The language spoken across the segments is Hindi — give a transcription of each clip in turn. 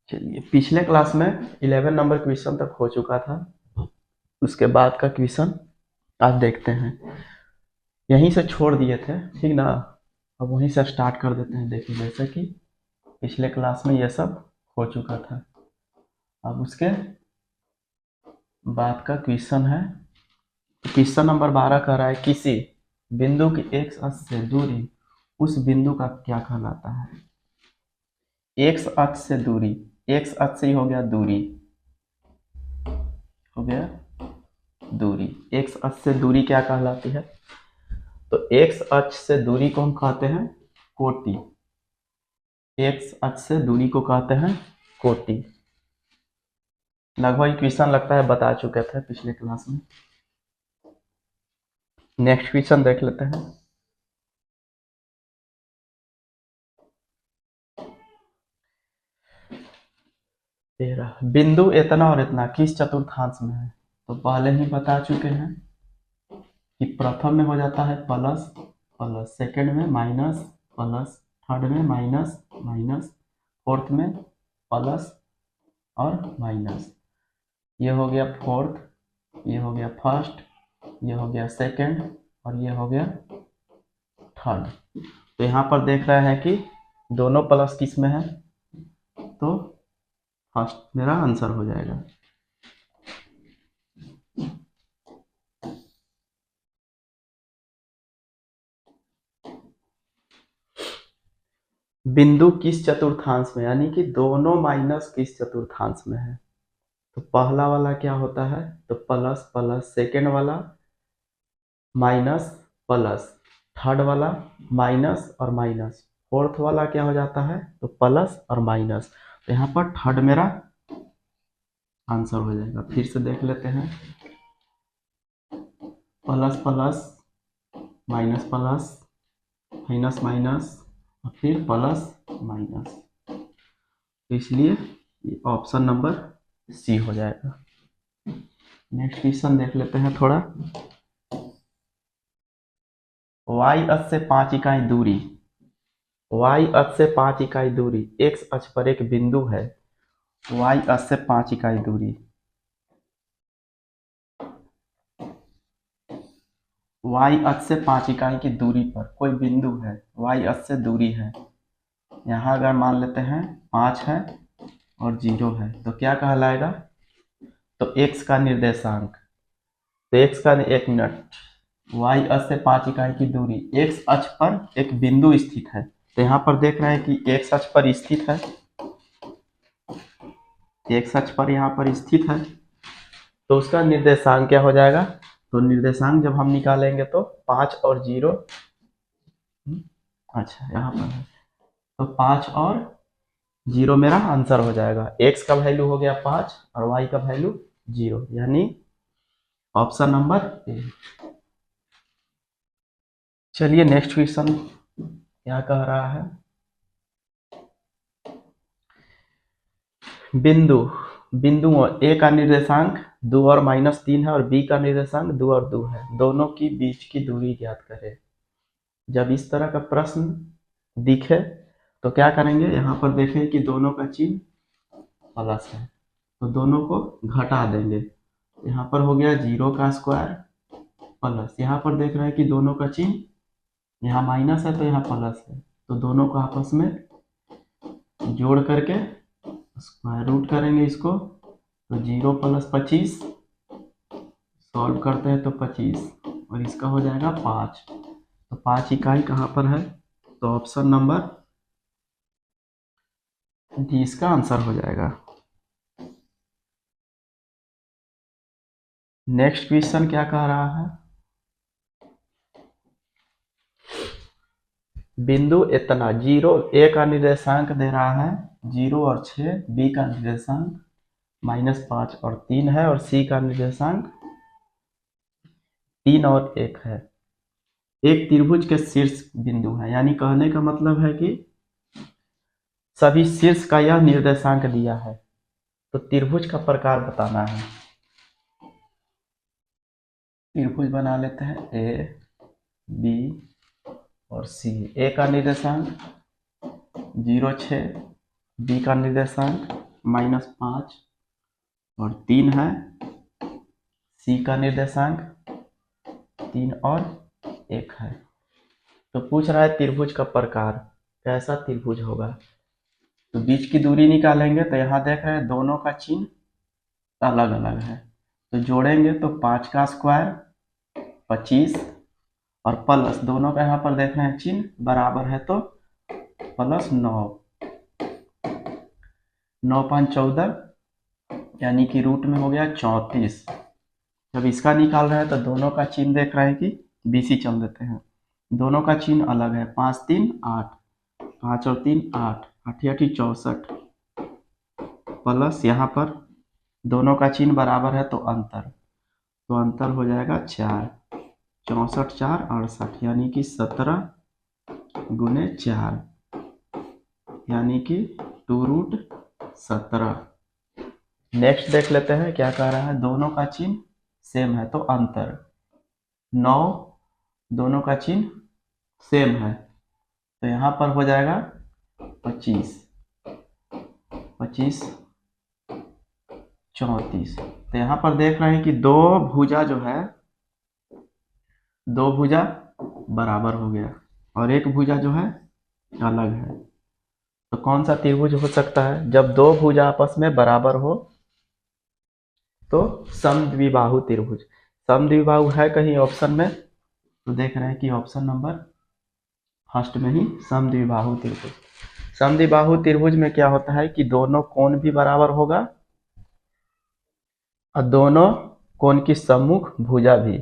चलिए, पिछले क्लास में 11 नंबर क्वेश्चन तक हो चुका था। उसके बाद का क्वेश्चन आज देखते हैं। यहीं से छोड़ दिए थे, ठीक ना। अब वहीं से स्टार्ट कर देते हैं। देखिए, जैसे कि पिछले क्लास में ये सब हो चुका था। अब उसके बाद का क्वेश्चन है। क्वेश्चन नंबर 12 कह रहा है किसी बिंदु की एक्स अक्ष से दूरी उस बिंदु का क्या कहलाता है। एक्स अक्ष से दूरी, एक्स अक्ष से ही हो गया दूरी, हो गया दूरी। एक्स अक्ष से दूरी क्या कहलाती है? तो एक्स अक्ष से दूरी को हम कहते हैं कोटि। एक्स अक्ष से दूरी को कहते हैं कोटि। लगभग क्वेश्चन लगता है बता चुके थे पिछले क्लास में। नेक्स्ट क्वेश्चन देख लेते हैं। तेरह, बिंदु इतना और इतना किस चतुर्थांश में है? तो पहले ही बता चुके हैं कि प्रथम में हो जाता है प्लस प्लस, सेकंड में माइनस प्लस, थर्ड में माइनस माइनस, फोर्थ में प्लस और माइनस। ये हो गया फोर्थ, ये हो गया फर्स्ट, ये हो गया सेकंड और ये हो गया थर्ड। तो यहाँ पर देख रहे हैं कि दोनों प्लस किस में है, तो फर्स्ट मेरा आंसर हो जाएगा। बिंदु किस चतुर्थांश में, यानी कि दोनों माइनस किस चतुर्थांश में है। तो पहला वाला क्या होता है? तो प्लस प्लस, सेकंड वाला माइनस प्लस, थर्ड वाला माइनस और माइनस, फोर्थ वाला क्या हो जाता है? तो प्लस और माइनस। तो यहाँ पर थर्ड मेरा आंसर हो जाएगा। फिर से देख लेते हैं। Plus plus, minus plus, minus minus और फिर प्लस माइनस, तो इसलिए ये ऑप्शन नंबर सी हो जाएगा। नेक्स्ट क्वेश्चन देख लेते हैं थोड़ा। वाई अक्ष से 5 इकाई दूरी, वाई अक्ष से 5 इकाई दूरी, एक्स अक्ष पर एक बिंदु है। वाई अक्ष से 5 इकाई दूरी, वाई अक्ष से 5 इकाई की दूरी पर कोई बिंदु है, वाई अक्ष से दूरी है। यहाँ अगर मान लेते हैं 5 है और 0 है तो क्या कहलाएगा? तो x का निर्देशांक, तो x का, एक मिनट, y अक्ष से 5 इकाई की दूरी, x अक्ष पर एक बिंदु स्थित है। तो यहाँ पर देख रहे हैं कि x अक्ष पर स्थित है, x अक्ष पर यहाँ पर स्थित है, तो उसका निर्देशांक क्या हो जाएगा? तो निर्देशांक जब हम निकालेंगे तो 5 और 0, अच्छा यहाँ पर है, तो 5 और 0 मेरा आंसर हो जाएगा। x का वैल्यू हो गया 5 और y का वैल्यू 0, यानी ऑप्शन नंबर ए। चलिए नेक्स्ट क्वेश्चन क्या कह रहा है। बिंदु, बिंदुओं ए का निर्देशांक 2 और -3 है और बी का निर्देशांक 2 और 2 है। दोनों की बीच की दूरी ज्ञात करें। जब इस तरह का प्रश्न दिखे तो क्या करेंगे? यहाँ पर देखें कि दोनों का चिन्ह प्लस है, तो दोनों को घटा देंगे। यहाँ पर हो गया 0 का स्क्वायर प्लस, यहाँ पर देख रहे हैं कि दोनों का चिन्ह, यहाँ माइनस है तो यहाँ प्लस है, तो दोनों को आपस में जोड़ करके स्क्वायर रूट करेंगे इसको। तो 0 + 25 सॉल्व करते हैं तो 25 और इसका हो जाएगा 5। तो 5 इकाई कहाँ पर है? तो ऑप्शन नंबर डी इसका आंसर हो जाएगा। नेक्स्ट क्वेश्चन क्या कह रहा है। बिंदु इतना 0, ए का निर्देशांक दे रहा है 0 और 6, बी का निर्देशांक -5 और 3 है और सी का निर्देशांक 3 और 1 है। एक त्रिभुज के शीर्ष बिंदु है, यानी कहने का मतलब है कि सभी शीर्ष का यह निर्देशांक दिया है, तो त्रिभुज का प्रकार बताना है। त्रिभुज बना लेते हैं ए, बी और सी। ए का निर्देशांक 0, 6, बी का निर्देशांक -5 और 3 है। सी का निर्देशांक 3 और 1 है। तो पूछ रहा है त्रिभुज का प्रकार, कैसा त्रिभुज होगा। तो बीच की दूरी निकालेंगे तो यहाँ देख रहे हैं दोनों का चिन्ह अलग अलग है, तो जोड़ेंगे तो 5 का स्क्वायर 25 और प्लस दोनों का यहाँ पर देख रहे हैं चिन्ह बराबर है तो प्लस 9, 9 5 14 यानी कि रूट में हो गया 34। जब इसका निकाल रहे हैं तो दोनों का चिन्ह देख रहे हैं कि बीसी चल देते हैं, दोनों का चिन्ह अलग है। 5 3 8, 5 और 3 8, 8 8 64 प्लस यहाँ पर दोनों का चिन्ह बराबर है तो अंतर, तो अंतर हो जाएगा 4, 64 4 68 यानी कि 17 गुने 4 यानी कि 2√17। नेक्स्ट देख लेते हैं क्या कह रहा है। दोनों का चिन्ह सेम है तो अंतर 9, दोनों का चिन्ह सेम है तो यहाँ पर हो जाएगा 25 25 34। तो यहाँ पर देख रहे हैं कि दो भुजा जो है, दो भुजा बराबर हो गया और एक भुजा जो है अलग है। तो कौन सा त्रिभुज हो सकता है। जब दो भुजा आपस में बराबर हो तो समद्विबाहु त्रिभुज। समद्विबाहु है कहीं ऑप्शन में, तो देख रहे हैं कि ऑप्शन नंबर फर्स्ट में ही समद्विबाहु त्रिभुज। समद्विबाहु त्रिभुज में क्या होता है कि दोनों कोण भी बराबर होगा और दोनों कोण की सम्मुख भुजा भी,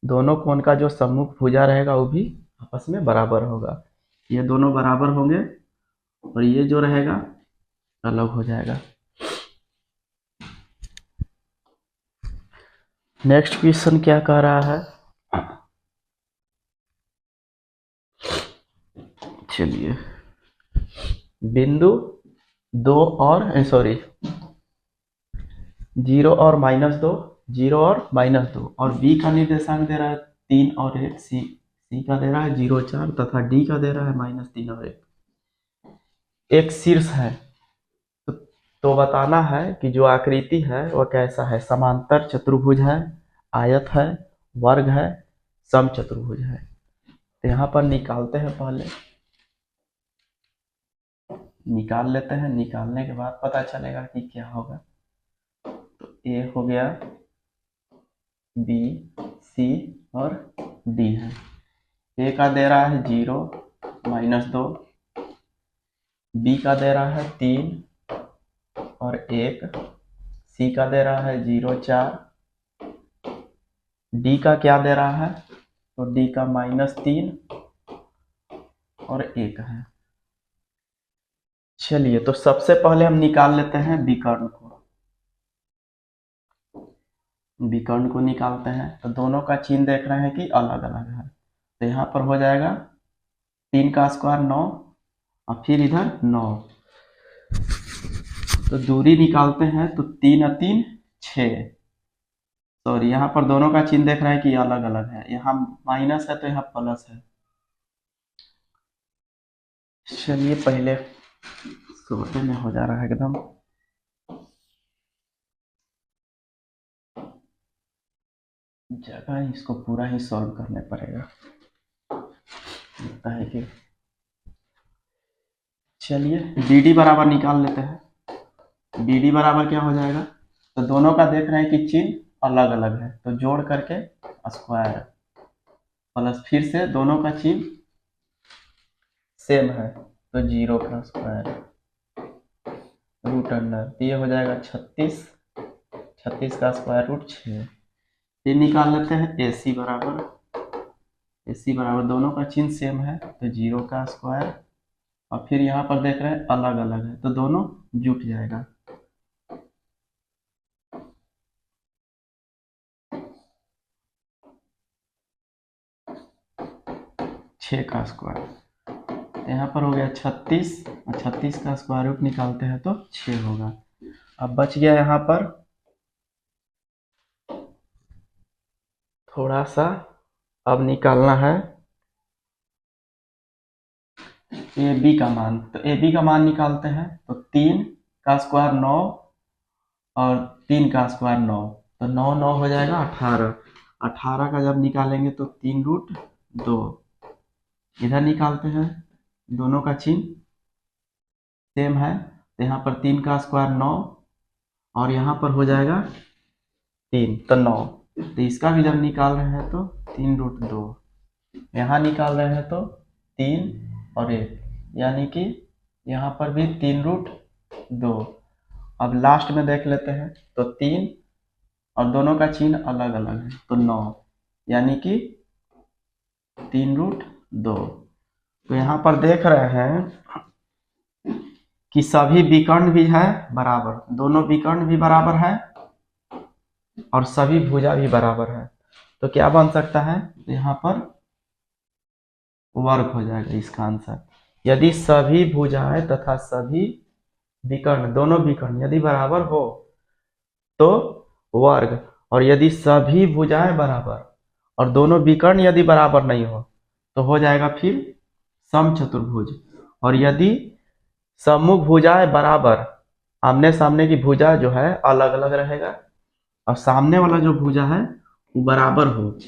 दोनों कोण का जो सम्मुख भुजा रहेगा वो भी आपस में बराबर होगा। ये दोनों बराबर होंगे और ये जो रहेगा अलग हो जाएगा। नेक्स्ट क्वेश्चन क्या कह रहा है, चलिए बिंदु 2 और 0 और -2, 0 और -2 और बी का निर्देशांक दे रहा है 3 और 1, सी का दे रहा है 0 4 तथा डी का दे रहा है -3 और 1। एक शीर्ष है तो बताना है कि जो आकृति है वह कैसा है। समांतर चतुर्भुज है, आयत है, वर्ग है, समचतुर्भुज है। तो यहाँ पर निकालते हैं, पहले निकाल लेते हैं, निकालने के बाद पता चलेगा कि क्या होगा। तो ए हो गया, बी, सी और डी है। ए का दे रहा है 0 -2, बी का दे रहा है 3 और 1, सी का दे रहा है 0 4, डी का क्या दे रहा है, तो डी का -3 और 1 है। चलिए तो सबसे पहले हम निकाल लेते हैं विकर्ण को। विकर्ण को निकालते हैं तो दोनों का चिन्ह देख रहे हैं कि अलग अलग है, तो यहाँ पर हो जाएगा 3 का स्क्वायर 9 और फिर इधर 9। तो दूरी निकालते हैं तो 3 और 3 6। सॉरी, यहाँ पर दोनों का चिन्ह देख रहे हैं कि अलग अलग है, यहाँ माइनस है तो यहाँ प्लस है। चलिए पहले छोटे में हो जा रहा है एकदम। जगह इसको पूरा ही सॉल्व करने पड़ेगा लगता है कि। चलिए डी डी बराबर निकाल लेते हैं। डी डी बराबर क्या हो जाएगा, तो दोनों का देख रहे हैं कि चिन्ह अलग अलग है तो जोड़ करके स्क्वायर प्लस फिर से दोनों का चिन्ह सेम है तो 0 का स्क्वायर रूट अंडर, तो ये हो जाएगा 36, 36 का स्क्वायर रूट 6। फिर निकाल लेते हैं ए सी बराबर, दोनों का चिन्ह सेम है तो 0 का स्क्वायर और फिर यहाँ पर देख रहे हैं अलग अलग है तो दोनों जुट जाएगा। छः का स्क्वायर, यहाँ पर हो गया 36 और 36 का स्क्वायर रूट निकालते हैं तो 6 होगा। अब बच गया यहाँ पर थोड़ा सा, अब निकालना है ए बी का मान। तो ए बी का मान निकालते हैं तो 3 का स्क्वायर 9 और 3 का स्क्वायर 9, तो 9 9 हो जाएगा 18। 18 का जब निकालेंगे तो 3√2 इधर निकालते हैं, दोनों का चिन्ह सेम है, तो यहाँ पर 3 का स्क्वायर 9 और यहाँ पर हो जाएगा 3 तो 9, तो इसका भी जब निकाल रहे हैं तो 3√2, यहाँ निकाल रहे हैं तो 3 और 1, यानी कि यहाँ पर भी 3√2। अब लास्ट में देख लेते हैं तो 3 और दोनों का चिन्ह अलग अलग है तो 9, यानी कि 3√2। तो यहाँ पर देख रहे हैं कि सभी विकर्ण भी है बराबर, दोनों विकर्ण भी बराबर है और सभी भुजा भी बराबर है, तो क्या बन सकता है, यहाँ पर वर्ग हो जाएगा इसका आंसर। यदि सभी भुजाएं तथा सभी विकर्ण, दोनों विकर्ण यदि बराबर हो तो वर्ग, और यदि सभी भुजाएं बराबर और दोनों विकर्ण यदि बराबर नहीं हो तो हो जाएगा फिर समचतुर्भुज। और यदि सम्मुख भुजाएं बराबर, आमने सामने की भुजा जो है अलग अलग रहेगा और सामने वाला जो भुजा है वो बराबर हो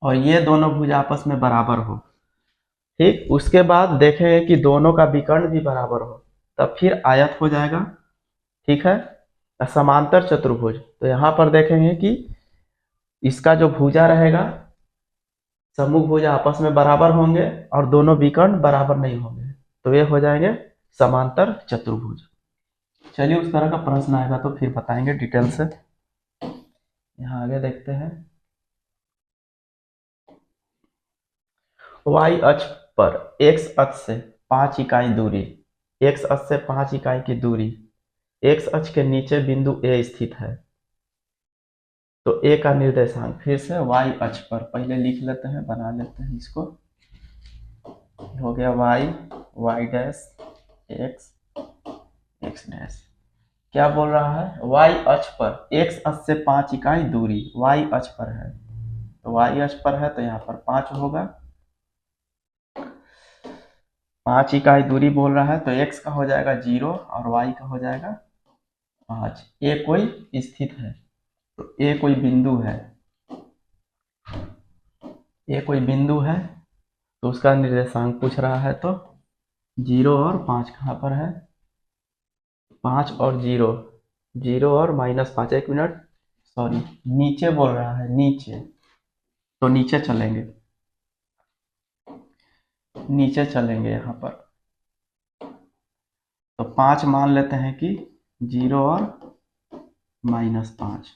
और ये दोनों भुजा आपस में बराबर हो, ठीक। उसके बाद देखेंगे कि दोनों का विकर्ण भी बराबर हो, तब फिर आयत हो जाएगा, ठीक है, समांतर चतुर्भुज। तो यहाँ पर देखेंगे कि इसका जो भुजा रहेगा, सम्मुख भुजा आपस में बराबर होंगे और दोनों विकर्ण बराबर नहीं होंगे, तो ये हो जाएंगे समांतर चतुर्भुज। चलिए उस तरह का प्रश्न आएगा तो फिर बताएंगे डिटेल से। यहाँ आगे देखते हैं, y अक्ष पर x अक्ष से 5 इकाई दूरी, x अक्ष से 5 इकाई की दूरी, x अक्ष के नीचे बिंदु A स्थित है, तो A का निर्देशांक, फिर से y अक्ष पर, पहले लिख लेते हैं, बना लेते हैं इसको, हो गया y dash x x dash, क्या बोल रहा है, y अक्ष पर x अक्ष से 5 इकाई दूरी, y अक्ष पर है, तो y अक्ष पर है तो यहाँ पर 5 होगा, 5 इकाई दूरी बोल रहा है तो x का हो जाएगा 0 और y का हो जाएगा 5। A कोई स्थित है, तो A कोई बिंदु है, A कोई बिंदु है तो उसका निर्देशांक पूछ रहा है, तो 0 और 5 कहाँ पर है, 5 और 0, 0 और -5, एक मिनट सॉरी, नीचे बोल रहा है, नीचे, तो नीचे चलेंगे, नीचे चलेंगे यहाँ पर, तो 5 मान लेते हैं कि 0 और -5,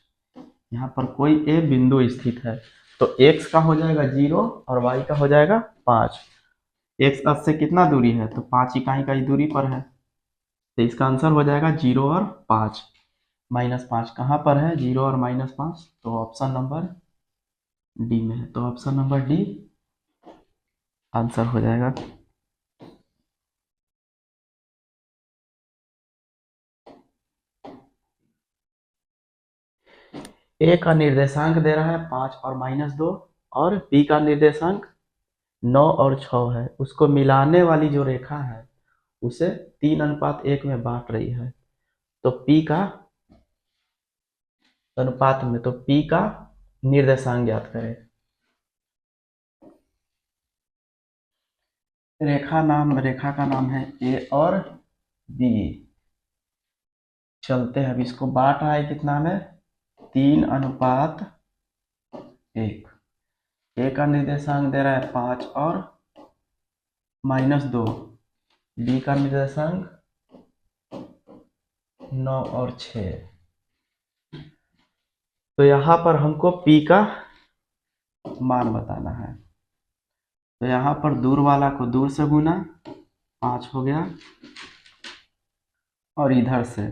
यहाँ पर कोई ए बिंदु स्थित है, तो x का हो जाएगा 0 और y का हो जाएगा 5। x अक्ष से कितना दूरी है, तो 5 इकाई का ही दूरी पर है, तो इसका आंसर हो जाएगा 0 और 5। -5 कहाँ पर है, 0 और -5, तो ऑप्शन नंबर डी में है, तो ऑप्शन नंबर डी आंसर हो जाएगा। ए का निर्देशांक दे रहा है 5 और -2 और बी का निर्देशांक 9 और 6 है, उसको मिलाने वाली जो रेखा है उसे 3:1 में बांट रही है, तो P का अनुपात में, तो P का निर्देशांक ज्ञात करें। रेखा का नाम है A और B। चलते हैं, अब इसको बांट रहा है कितना में, 3:1। A का निर्देशांक दे रहा है 5 और -2, B का निर्देशांक 9 और 6, तो यहाँ पर हमको P का मान बताना है, तो यहाँ पर दूर वाला को दूर से गुना, 5 हो गया और इधर से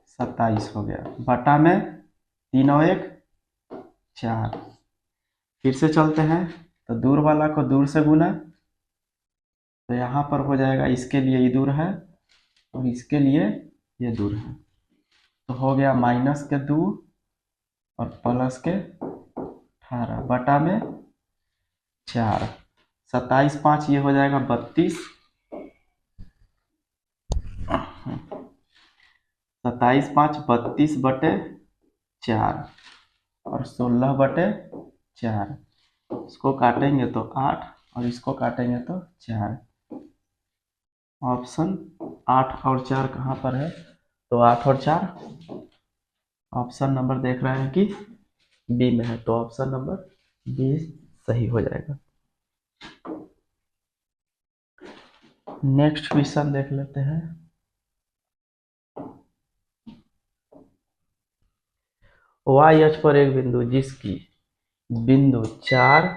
27 हो गया, बटा में 3 और 1 4। फिर से चलते हैं, तो दूर वाला को दूर से गुना, तो यहाँ पर हो जाएगा, इसके लिए ये दूर है और इसके लिए ये दूर है, तो हो गया -2 और +18 बटा में 4, 27 5 ये हो जाएगा 32, 27 5 32/4 और 16/4। इसको काटेंगे तो 8 और इसको काटेंगे तो 4। ऑप्शन 8 और 4 कहाँ पर है? तो 8 और 4 ऑप्शन नंबर देख रहे हैं कि बी में है, तो ऑप्शन नंबर बी सही हो जाएगा। नेक्स्ट क्वेश्चन देख लेते हैं। वाई अक्ष पर एक बिंदु जिसकी बिंदु 4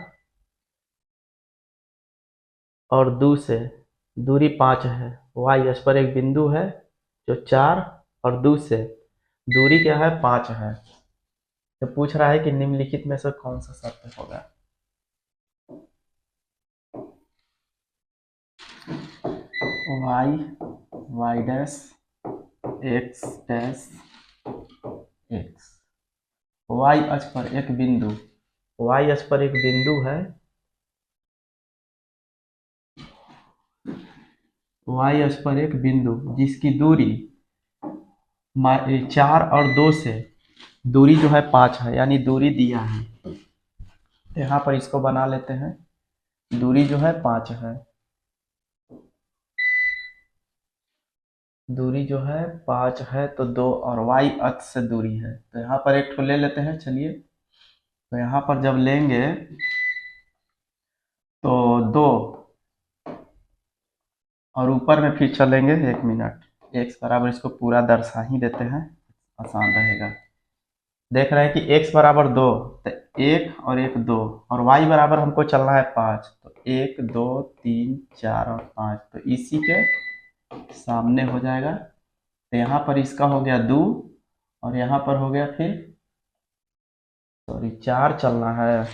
और 2 से दूरी 5 है। वाई अक्ष पर एक बिंदु है जो 4 और 2 से दूरी क्या है? 5 है। तो पूछ रहा है कि निम्नलिखित में से कौन सा सत्य होगा? Y y dash x dash x. वाई अक्ष पर एक बिंदु, वाई अक्ष पर एक बिंदु है, वाई अक्ष पर एक बिंदु जिसकी दूरी 4 और 2 से दूरी जो है 5 है, यानी दूरी दिया है। यहाँ पर इसको बना लेते हैं। दूरी जो है 5 है, दूरी जो है 5 है, तो 2 और वाई अक्ष से दूरी है, तो यहाँ पर एक ठो ले लेते हैं। चलिए, तो यहाँ पर जब लेंगे तो 2 और ऊपर में फिर चलेंगे 1 मिनट। एक्स बराबर, इसको पूरा दर्शा ही देते हैं, आसान रहेगा। देख रहे हैं कि x बराबर 2, तो 1 और 1 2, और y बराबर हमको चलना है 5, तो 1 2 3 4 और 5, तो इसी के सामने हो जाएगा। तो यहाँ पर इसका हो गया 2 और यहाँ पर हो गया फिर सॉरी 4 चलना है,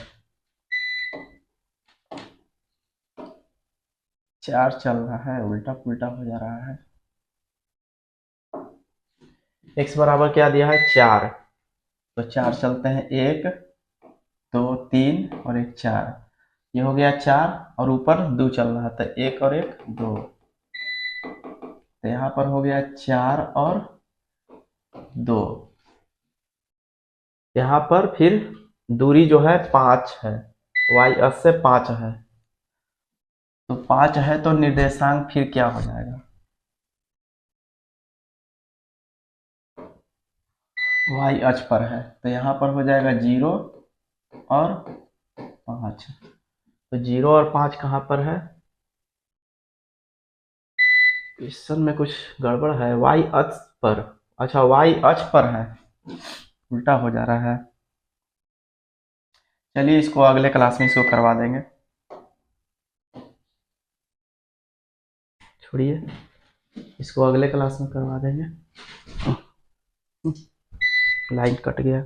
4 चल रहा है, उल्टा पुल्टा हो जा रहा है। x बराबर क्या दिया है? 4, तो 4 चलते हैं, 1 2 3 और 1 4, ये हो गया 4 और ऊपर 2 चल रहा था, 1 और 1 2, तो यहाँ पर हो गया 4 और 2। यहाँ पर फिर दूरी जो है 5 है, वाई अक्ष से 5 है, तो 5 है, तो निर्देशांक फिर क्या हो जाएगा? वाई अक्ष पर है, तो यहाँ पर हो जाएगा 0 और 5, तो 0 और 5 कहाँ पर है? क्वेश्चन में कुछ गड़बड़ है। वाई अक्ष पर, अच्छा वाई अक्ष पर है, उल्टा हो जा रहा है। चलिए, इसको अगले क्लास में इसको करवा देंगे, छोड़िए, इसको अगले क्लास में करवा देंगे। लाइन कट गया।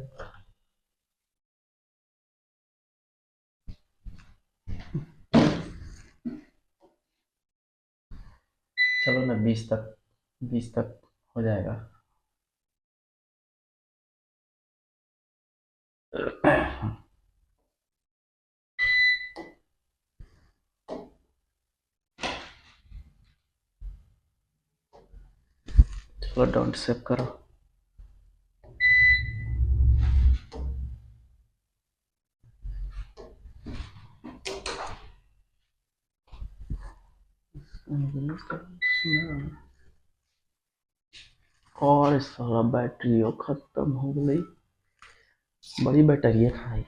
चलो ना 20 तक हो जाएगा। चलो डोंट सेव करो। और सारा बैटरी खत्म हो गई, बड़ी बैटरी खाई।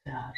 यार